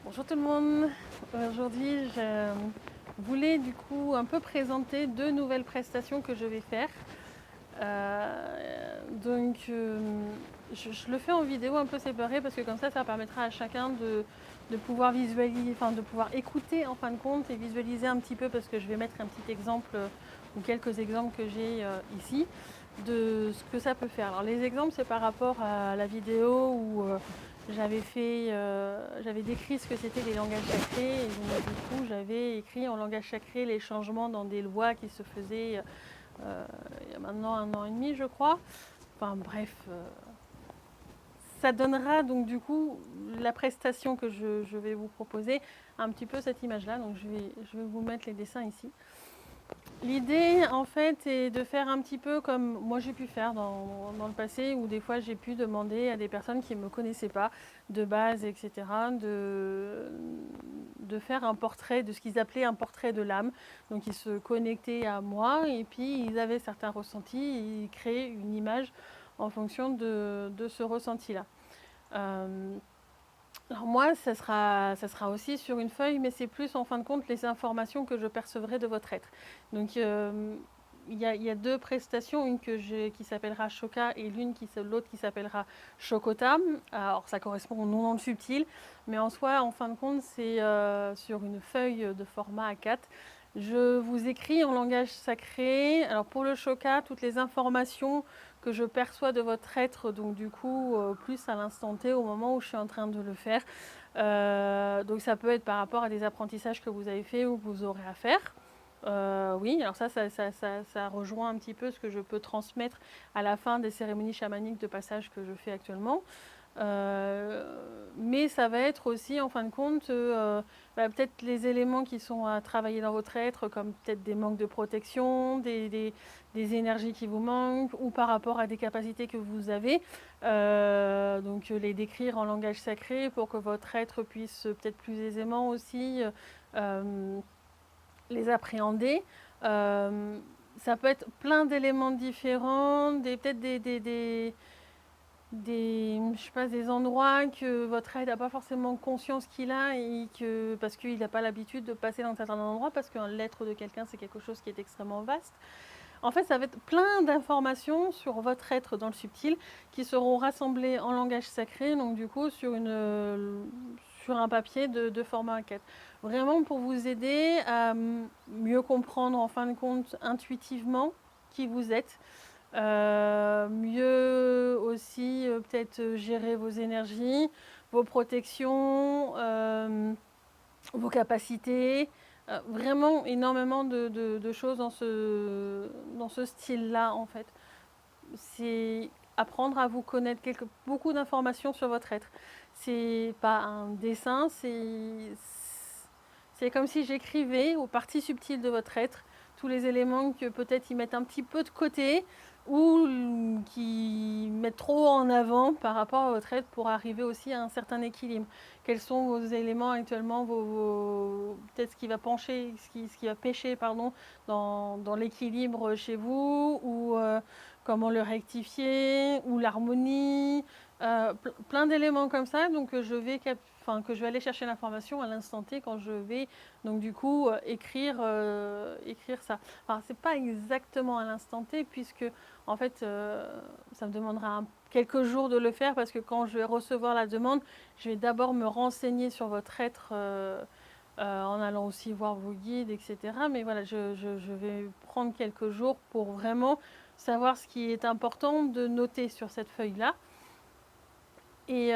Bonjour tout le monde. Aujourd'hui, je voulais du coup un peu présenter deux nouvelles prestations que je vais faire. Je le fais en vidéo un peu séparée parce que comme ça permettra à chacun de pouvoir visualiser, enfin de pouvoir écouter en fin de compte et visualiser un petit peu parce que je vais mettre un petit exemple ou quelques exemples que j'ai ici de ce que ça peut faire. Alors les exemples c'est par rapport à la vidéo où j'avais décrit ce que c'était les langages sacrés et donc, du coup j'avais écrit en langage sacré les changements dans des lois qui se faisaient il y a maintenant 1 an et demi je crois. Enfin bref, ça donnera donc du coup la prestation que je vais vous proposer un petit peu cette image là. Donc je vais vous mettre les dessins ici. L'idée, en fait, est de faire un petit peu comme moi j'ai pu faire dans le passé, où des fois j'ai pu demander à des personnes qui ne me connaissaient pas de base, etc., de faire un portrait, de ce qu'ils appelaient un portrait de l'âme. Donc ils se connectaient à moi et puis ils avaient certains ressentis et ils créaient une image en fonction de ce ressenti-là. Euh, alors moi, ça sera aussi sur une feuille, mais c'est plus en fin de compte les informations que je percevrai de votre être. Donc il y a deux prestations, qui s'appellera Shoka et l'autre qui s'appellera Shokota. Alors ça correspond au nom dans le subtil, mais en soi, en fin de compte, c'est sur une feuille de format A4. Je vous écris en langage sacré. Alors pour le Shoka, toutes les informations que je perçois de votre être, donc du coup, plus à l'instant T, au moment où je suis en train de le faire. Donc ça peut être par rapport à des apprentissages que vous avez fait ou que vous aurez à faire. Oui, alors ça rejoint un petit peu ce que je peux transmettre à la fin des cérémonies chamaniques de passage que je fais actuellement. Mais ça va être aussi en fin de compte peut-être les éléments qui sont à travailler dans votre être, comme peut-être des manques de protection, des énergies qui vous manquent, ou par rapport à des capacités que vous avez. Donc les décrire en langage sacré pour que votre être puisse peut-être plus aisément aussi les appréhender. Ça peut être plein d'éléments différents, peut-être je sais pas, des endroits que votre aide n'a pas forcément conscience qu'il a et que parce qu'il n'a pas l'habitude de passer dans certains endroits parce qu'un l'être de quelqu'un c'est quelque chose qui est extrêmement vaste. En fait, ça va être plein d'informations sur votre être dans le subtil qui seront rassemblées en langage sacré, donc du coup sur un papier de format A4. Vraiment pour vous aider à mieux comprendre en fin de compte intuitivement qui vous êtes, mieux aussi peut-être gérer vos énergies, vos protections, vos capacités. Vraiment énormément de choses dans ce style-là en fait. C'est apprendre à vous connaître, beaucoup d'informations sur votre être. C'est pas un dessin, c'est comme si j'écrivais aux parties subtiles de votre être tous les éléments que peut-être ils mettent un petit peu de côté ou qui mettent trop en avant par rapport à votre être pour arriver aussi à un certain équilibre. Quels sont vos éléments actuellement, peut-être ce qui va pencher, ce qui va pêcher pardon, dans l'équilibre chez vous ou comment le rectifier ou l'harmonie, plein d'éléments comme ça. Donc que je vais aller chercher l'information à l'instant T quand je vais donc du coup écrire ça. Enfin, c'est pas exactement à l'instant T puisque en fait ça me demandera quelques jours de le faire parce que quand je vais recevoir la demande, je vais d'abord me renseigner sur votre être en allant aussi voir vos guides, etc. Mais voilà, je vais prendre quelques jours pour vraiment savoir ce qui est important de noter sur cette feuille-là. Et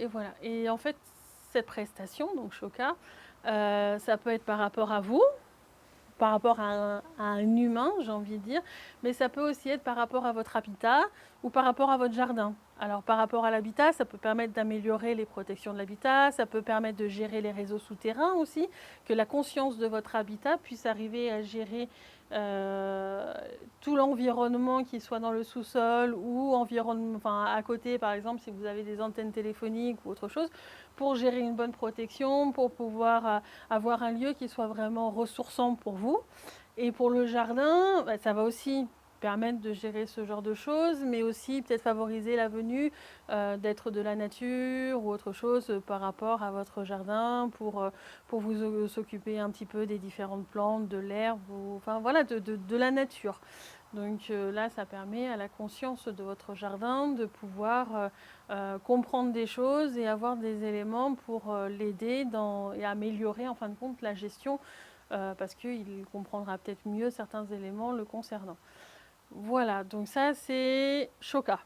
voilà. Et en fait, cette prestation, donc Shoka, ça peut être par rapport à vous, par rapport à un humain, j'ai envie de dire, mais ça peut aussi être par rapport à votre habitat ou par rapport à votre jardin. Alors par rapport à l'habitat, ça peut permettre d'améliorer les protections de l'habitat, ça peut permettre de gérer les réseaux souterrains aussi, que la conscience de votre habitat puisse arriver à gérer euh, tout l'environnement qui soit dans le sous-sol ou enfin, à côté par exemple si vous avez des antennes téléphoniques ou autre chose, pour gérer une bonne protection, pour pouvoir avoir un lieu qui soit vraiment ressourçant pour vous. Et pour le jardin, ça va aussi permettre de gérer ce genre de choses, mais aussi peut-être favoriser la venue d'êtres de la nature ou autre chose par rapport à votre jardin pour vous s'occuper un petit peu des différentes plantes, de l'herbe, enfin voilà, de la nature. Donc là, ça permet à la conscience de votre jardin de pouvoir comprendre des choses et avoir des éléments pour l'aider et améliorer en fin de compte la gestion parce qu'il comprendra peut-être mieux certains éléments le concernant. Voilà, donc ça c'est Choca.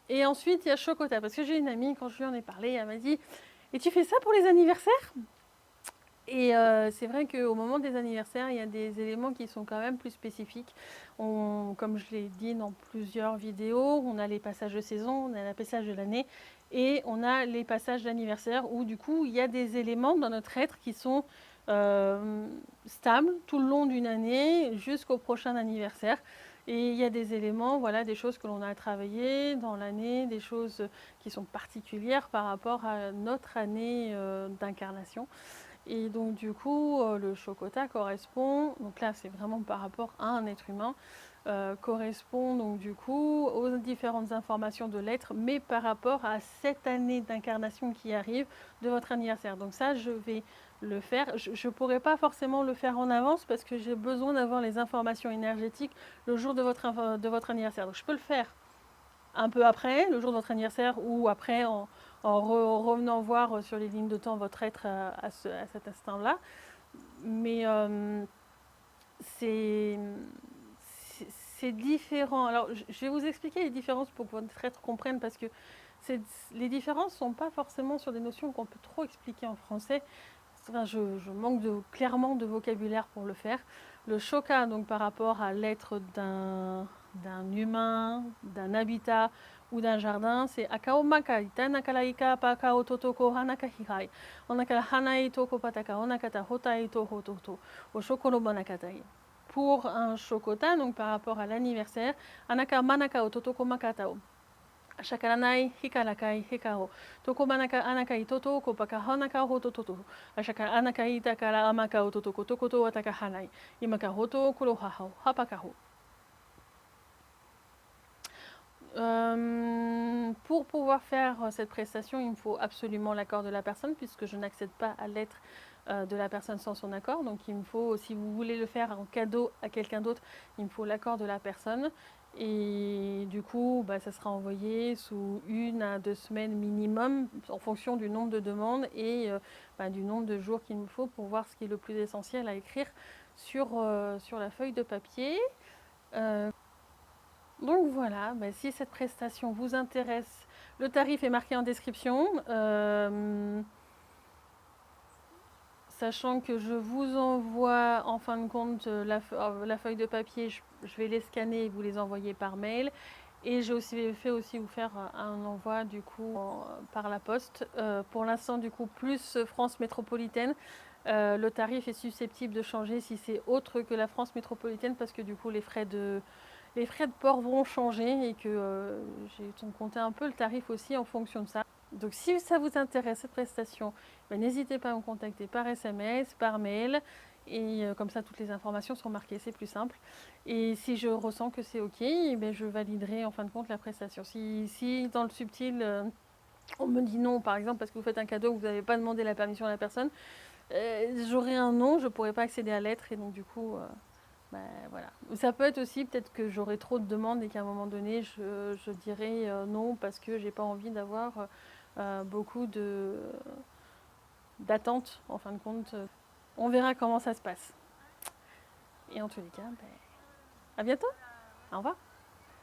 Et ensuite il y a Chocota, parce que j'ai une amie, quand je lui en ai parlé, elle m'a dit « Et tu fais ça pour les anniversaires ?» Et c'est vrai qu'au moment des anniversaires, il y a des éléments qui sont quand même plus spécifiques. Comme je l'ai dit dans plusieurs vidéos, on a les passages de saison, on a les passages de l'année et on a les passages d'anniversaire où du coup il y a des éléments dans notre être qui sont stables tout le long d'une année jusqu'au prochain anniversaire. Et il y a des éléments, voilà, des choses que l'on a travaillées dans l'année, des choses qui sont particulières par rapport à notre année d'incarnation. Et donc du coup, le Chokota correspond, donc là c'est vraiment par rapport à un être humain, correspond donc du coup aux différentes informations de l'être, mais par rapport à cette année d'incarnation qui arrive de votre anniversaire. Donc ça, je vais le faire. Je ne pourrais pas forcément le faire en avance parce que j'ai besoin d'avoir les informations énergétiques le jour de votre anniversaire. Donc je peux le faire un peu après, le jour de votre anniversaire, ou après en revenant voir sur les lignes de temps votre être à cet instant-là. Mais c'est différent. Alors, je vais vous expliquer les différences pour que votre être comprenne, parce que les différences ne sont pas forcément sur des notions qu'on peut trop expliquer en français. Enfin, je manque clairement de vocabulaire pour le faire. Le choka, donc par rapport à l'être d'un humain, d'un habitat ou d'un jardin, c'est akao makai, tanakalaika pakao totoko hanaka hirai, onakala hanai toko pataka, onakata hotai to hototo, o shokoro manakatai. Pour un chokota, donc par rapport à l'anniversaire, anaka manaka o totoko makatao. Ashakaranai, hikarakai, hikao. Toko manaka anakai toto, kopaka hanaka hoto toto. Ashaka anakai takara amaka o totoko tokoto ataka hanai. Imaka hoto kurohahao, hapakaho. Pour pouvoir faire cette prestation, il me faut absolument l'accord de la personne, puisque je n'accède pas à l'être de la personne sans son accord. Donc il me faut, si vous voulez le faire en cadeau à quelqu'un d'autre, il me faut l'accord de la personne. Et du coup, ça sera envoyé sous 1 à 2 semaines minimum, en fonction du nombre de demandes et du nombre de jours qu'il me faut pour voir ce qui est le plus essentiel à écrire sur la feuille de papier. Donc voilà, si cette prestation vous intéresse, le tarif est marqué en description. Sachant que je vous envoie en fin de compte la feuille de papier, je vais les scanner et vous les envoyer par mail. Et j'ai aussi fait vous faire un envoi du coup par la poste. Pour l'instant du coup plus France métropolitaine. Le tarif est susceptible de changer si c'est autre que la France métropolitaine parce que du coup les frais de port vont changer et que j'ai compté un peu le tarif aussi en fonction de ça. Donc si ça vous intéresse cette prestation, n'hésitez pas à me contacter par SMS, par mail et comme ça toutes les informations sont marquées, c'est plus simple. Et si je ressens que c'est ok, je validerai en fin de compte la prestation. Si dans le subtil on me dit non par exemple parce que vous faites un cadeau, vous n'avez pas demandé la permission à la personne, j'aurai un non, je ne pourrai pas accéder à l'être et donc du coup voilà. Ça peut être aussi peut-être que j'aurai trop de demandes et qu'à un moment donné je dirai non parce que j'ai pas envie d'avoir beaucoup d'attentes en fin de compte. On verra comment ça se passe. Et en tous les cas, à bientôt. Au revoir.